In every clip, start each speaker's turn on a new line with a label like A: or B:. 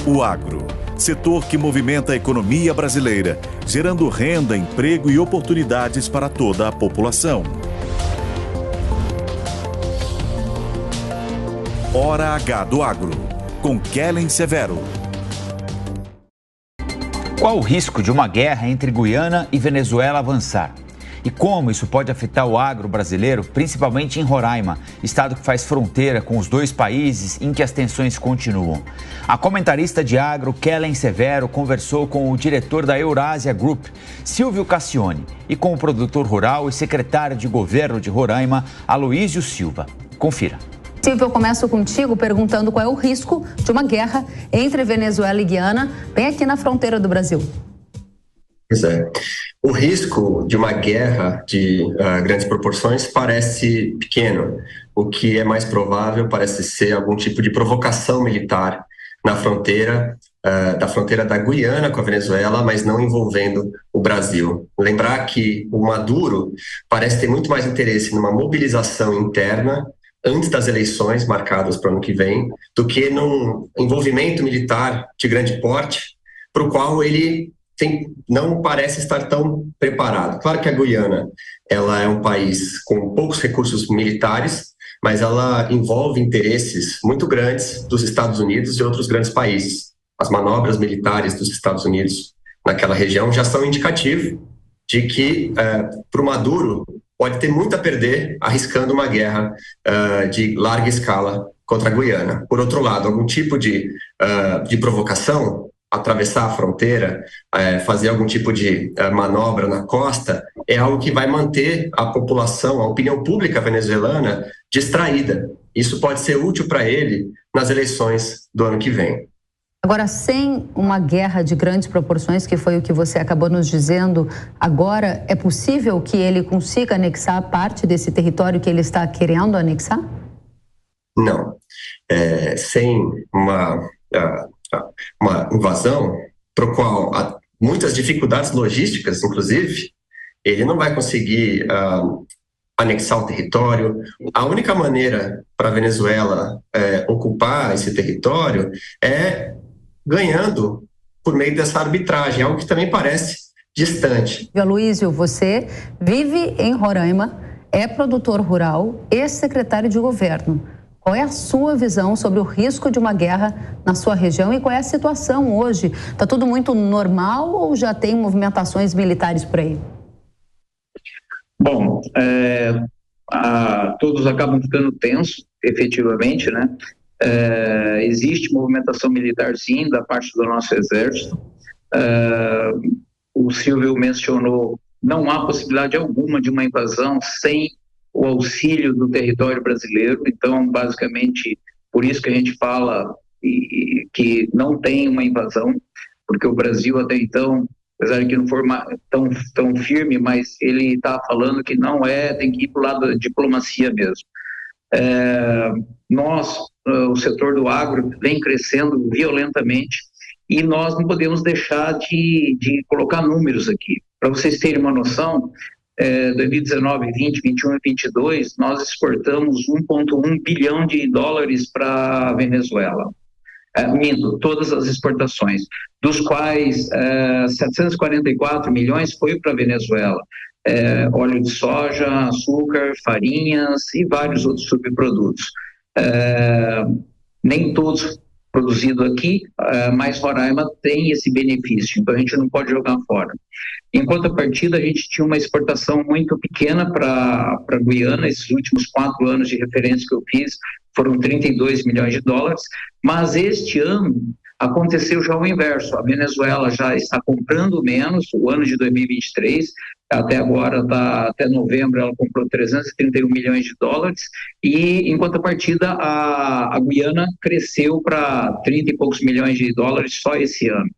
A: O agro, setor que movimenta a economia brasileira, gerando renda, emprego e oportunidades para toda a população. Hora H do Agro, com Kellen Severo.
B: Qual o risco de uma guerra entre Guiana e Venezuela avançar? E como isso pode afetar o agro brasileiro, principalmente em Roraima, estado que faz fronteira com os dois países em que as tensões continuam? A comentarista de agro, Kellen Severo, conversou com o diretor da Eurásia Group, Silvio Cassione, e com o produtor rural e secretário de governo de Roraima, Aloísio Silva. Confira.
C: Silvio, eu começo contigo perguntando qual é o risco de uma guerra entre Venezuela e Guiana, bem aqui na fronteira do Brasil.
D: Pois é. O risco de uma guerra de grandes proporções parece pequeno. O que é mais provável parece ser algum tipo de provocação militar na fronteira, da fronteira da Guiana com a Venezuela, mas não envolvendo o Brasil. Lembrar que o Maduro parece ter muito mais interesse numa mobilização interna antes das eleições marcadas para o ano que vem, do que num envolvimento militar de grande porte, para o qual ele não parece estar tão preparado. Claro que a Guiana ela é um país com poucos recursos militares, mas ela envolve interesses muito grandes dos Estados Unidos e outros grandes países. As manobras militares dos Estados Unidos naquela região já são indicativo de que, para o Maduro, pode ter muito a perder arriscando uma guerra de larga escala contra a Guiana. Por outro lado, algum tipo de provocação, atravessar a fronteira, fazer algum tipo de manobra na costa, é algo que vai manter a população, a opinião pública venezuelana distraída. Isso pode ser útil para ele nas eleições do ano que vem.
C: Agora, sem uma guerra de grandes proporções, que foi o que você acabou nos dizendo, agora é possível que ele consiga anexar parte desse território que ele está querendo anexar?
D: Não. Sem uma invasão, para o qual há muitas dificuldades logísticas, inclusive, ele não vai conseguir anexar o território. A única maneira para a Venezuela ocupar esse território é ganhando por meio dessa arbitragem, algo que também parece distante.
C: Aloísio, você vive em Roraima, é produtor rural e secretário de governo. Qual é a sua visão sobre o risco de uma guerra na sua região e qual é a situação hoje? Está tudo muito normal ou já tem movimentações militares por aí?
E: Bom, todos acabam ficando tensos, efetivamente, né? Existe movimentação militar, sim, da parte do nosso exército. O Silvio mencionou, não há possibilidade alguma de uma invasão sem o auxílio do território brasileiro. Então, basicamente, por isso que a gente fala que não tem uma invasão, porque o Brasil até então, apesar de que não for tão firme, mas ele está falando que não tem que ir para o lado da diplomacia mesmo. O setor do agro vem crescendo violentamente e nós não podemos deixar de colocar números aqui. Para vocês terem uma noção, 2019, 20, 21 e 22, nós exportamos 1,1 bilhão de dólares para a Venezuela. Todas as exportações, dos quais 744 milhões foi para a Venezuela. Óleo de soja, açúcar, farinhas e vários outros subprodutos. Nem todos produzidos aqui, mas Roraima tem esse benefício, então a gente não pode jogar fora. Em contrapartida, a gente tinha uma exportação muito pequena para a Guiana. Esses últimos 4 anos de referência que eu fiz foram 32 milhões de dólares, mas este ano aconteceu já o inverso. A Venezuela já está comprando menos, o ano de 2023, até agora, até novembro, ela comprou 331 milhões de dólares, e em contrapartida a Guiana cresceu para 30 e poucos milhões de dólares só esse ano,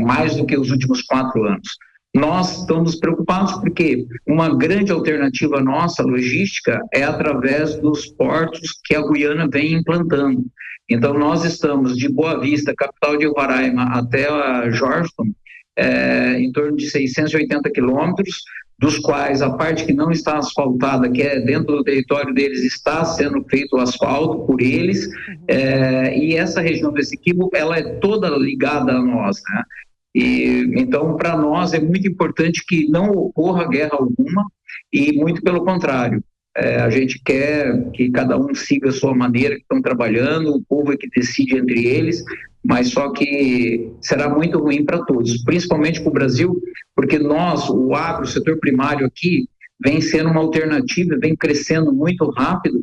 E: mais do que os últimos 4 anos. Nós estamos preocupados porque uma grande alternativa nossa, logística, é através dos portos que a Guiana vem implantando. Então, nós estamos de Boa Vista, capital de Roraima, até Georgetown, em torno de 680 quilômetros, dos quais a parte que não está asfaltada, que é dentro do território deles, está sendo feito o asfalto por eles, e essa região do Essequibo, ela é toda ligada a nós, né? E, então, para nós é muito importante que não ocorra guerra alguma, e muito pelo contrário. A gente quer que cada um siga a sua maneira que estão trabalhando, o povo é que decide entre eles, mas só que será muito ruim para todos, principalmente para o Brasil, porque nós, o agro, o setor primário aqui, vem sendo uma alternativa, vem crescendo muito rápido